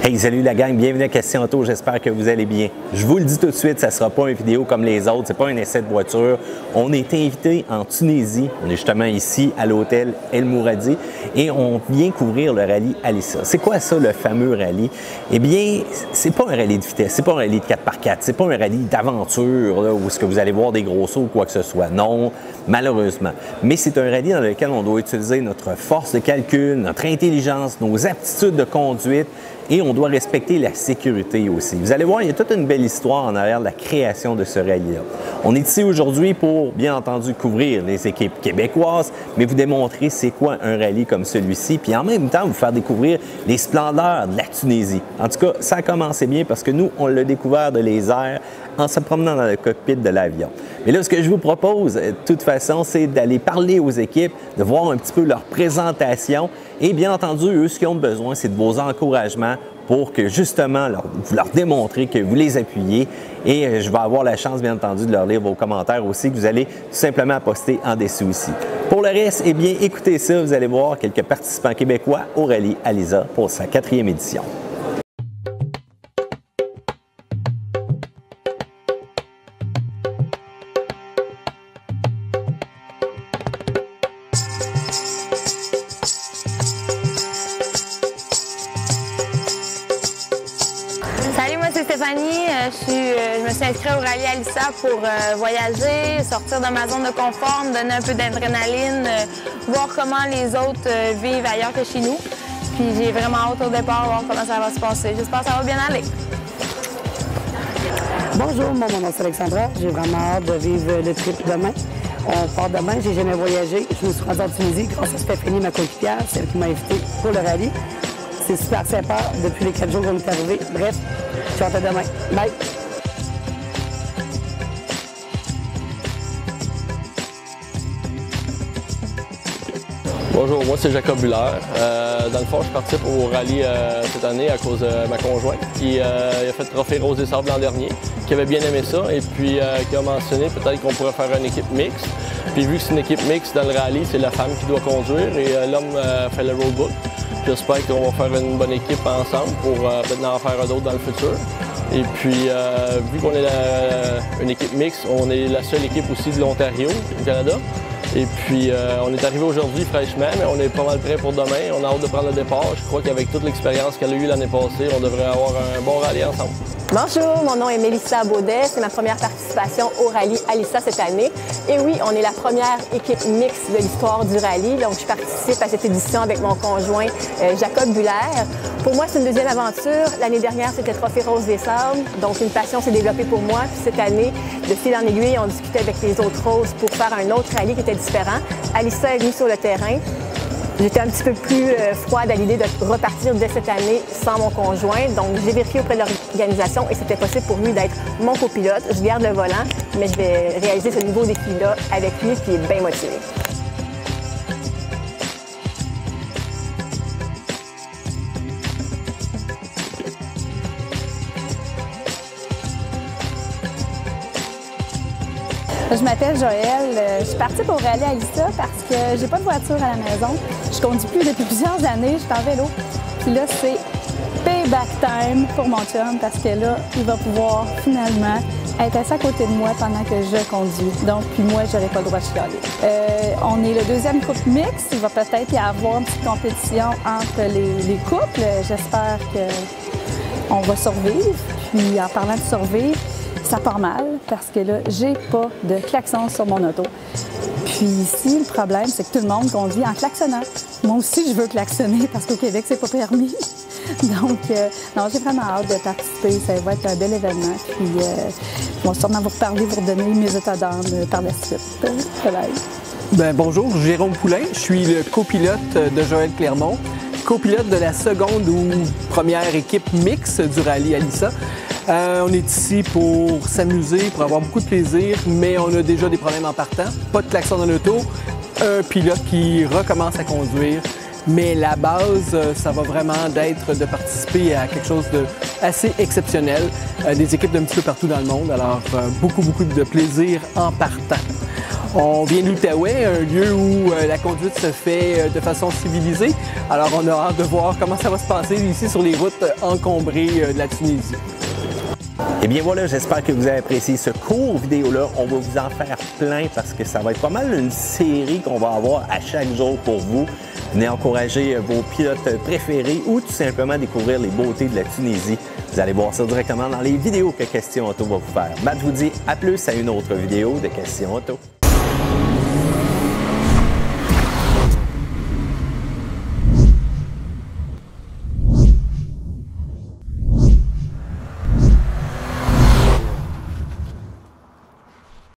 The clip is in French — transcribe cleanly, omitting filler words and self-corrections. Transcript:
Hey, salut la gang, bienvenue à Question Auto, j'espère que vous allez bien. Je vous le dis tout de suite, ça ne sera pas une vidéo comme les autres, c'est pas un essai de voiture. On est invité en Tunisie, on est justement ici à l'hôtel El Mouradi et on vient couvrir le rallye Alissa. C'est quoi ça, le fameux rallye? Eh bien, c'est pas un rallye de vitesse, c'est pas un rallye de 4x4, c'est pas un rallye d'aventure où est-ce que vous allez voir des gros sauts ou quoi que ce soit. Non, malheureusement. Mais c'est un rallye dans lequel on doit utiliser notre force de calcul, notre intelligence, nos aptitudes de conduite, et on doit respecter la sécurité aussi. Vous allez voir, il y a toute une belle histoire en arrière de la création de ce rallye-là. On est ici aujourd'hui pour, bien entendu, couvrir les équipes québécoises, mais vous démontrer c'est quoi un rallye comme celui-ci, puis en même temps, vous faire découvrir les splendeurs de la Tunisie. En tout cas, ça a commencé bien parce que nous, on l'a découvert de les airs en se promenant dans le cockpit de l'avion. Mais là, ce que je vous propose, de toute façon, c'est d'aller parler aux équipes, de voir un petit peu leur présentation et bien entendu, eux, ce qu'ils ont besoin, c'est de vos encouragements pour que justement, vous leur démontrez que vous les appuyez et je vais avoir la chance, bien entendu, de leur lire vos commentaires aussi que vous allez tout simplement poster en dessous ici. Pour le reste, eh bien, écoutez ça, vous allez voir quelques participants québécois au rallye Alissa pour sa 4e édition. Salut, moi c'est Stéphanie. Je me suis inscrite au rallye Alissa pour voyager, sortir de ma zone de confort, me donner un peu d'adrénaline, voir comment les autres vivent ailleurs que chez nous. Puis j'ai vraiment hâte au départ, voir comment ça va se passer. J'espère que ça va bien aller. Bonjour, mon nom c'est Alexandra. J'ai vraiment hâte de vivre le trip demain. On part demain, j'ai jamais voyagé. Je me suis rendue en Tunisie grâce à Stéphanie, ma coéquipière, celle qui m'a invité pour le rallye. C'est super sympa depuis les 4 jours qu'on est arrivé. Bref, je hâte à demain. Bye! Bonjour, moi c'est Jacob Buller. Dans le fond, je participe au rallye cette année à cause de ma conjointe qui a fait le trophée Rose et Sable l'an dernier, qui avait bien aimé ça et puis qui a mentionné peut-être qu'on pourrait faire une équipe mixte. Puis vu que c'est une équipe mixte dans le rallye, c'est la femme qui doit conduire et l'homme fait le roadbook. J'espère qu'on va faire une bonne équipe ensemble pour peut-être en faire d'autres dans le futur. Et puis, vu qu'on est une équipe mixte, on est la seule équipe aussi de l'Ontario, au Canada. Et puis, on est arrivé aujourd'hui fraîchement, mais on est pas mal prêt pour demain. On a hâte de prendre le départ. Je crois qu'avec toute l'expérience qu'elle a eue l'année passée, on devrait avoir un bon rallye ensemble. Bonjour, mon nom est Mélissa Baudet. C'est ma première participation au rallye Alissa cette année. Et oui, on est la première équipe mixte de l'histoire du rallye. Donc, je participe à cette édition avec mon conjoint Jacob Buller. Pour moi, c'est une deuxième aventure. L'année dernière, c'était le Trophée Rose des Sables. Donc, une passion s'est développée pour moi. Puis cette année, de fil en aiguille, on discutait avec les autres roses pour faire un autre rallye qui était différent. Alissa est venue sur le terrain. J'étais un petit peu plus froide à l'idée de repartir dès cette année sans mon conjoint. Donc, j'ai vérifié auprès de l'organisation et c'était possible pour lui d'être mon copilote. Je garde le volant, mais je vais réaliser ce nouveau défi-là avec lui qui est bien motivé. Je m'appelle Joëlle, je suis partie pour rallye Alissa parce que j'ai pas de voiture à la maison. Je conduis plus depuis plusieurs années, je suis en vélo. Puis là, c'est payback time pour mon chum parce que là, il va pouvoir finalement être assis à côté de moi pendant que je conduis. Donc, puis moi, j'aurais pas le droit de chialer. On est le deuxième couple mixte. Il va peut-être y avoir une petite compétition entre les couples. J'espère qu'on va survivre. Puis en parlant de survivre, ça part mal parce que là, j'ai pas de klaxon sur mon auto. Puis ici, le problème, c'est que tout le monde conduit en klaxonnant. Moi aussi, je veux klaxonner parce qu'au Québec, c'est pas permis. Donc, non, j'ai vraiment hâte de participer. Ça va être un bel événement. Puis, on va sûrement vous reparler, vous redonner mes états d'âme par la suite. Bien, bonjour, Jérôme Poulain. Je suis le copilote de Joël Clermont, copilote de la seconde ou première équipe mixte du rallye Alissa. On est ici pour s'amuser, pour avoir beaucoup de plaisir, mais on a déjà des problèmes en partant. Pas de klaxon dans l'auto, un pilote qui recommence à conduire. Mais la base, ça va vraiment d'être de participer à quelque chose d'assez exceptionnel. Des équipes d'un petit peu partout dans le monde, alors beaucoup de plaisir en partant. On vient de l'Outaouais, un lieu où la conduite se fait de façon civilisée. Alors on a hâte de voir comment ça va se passer ici sur les routes encombrées de la Tunisie. Et bien voilà, j'espère que vous avez apprécié ce court vidéo-là. On va vous en faire plein parce que ça va être pas mal une série qu'on va avoir à chaque jour pour vous. Venez encourager vos pilotes préférés ou tout simplement découvrir les beautés de la Tunisie. Vous allez voir ça directement dans les vidéos que Question Auto va vous faire. Matt vous dit à plus à une autre vidéo de Question Auto.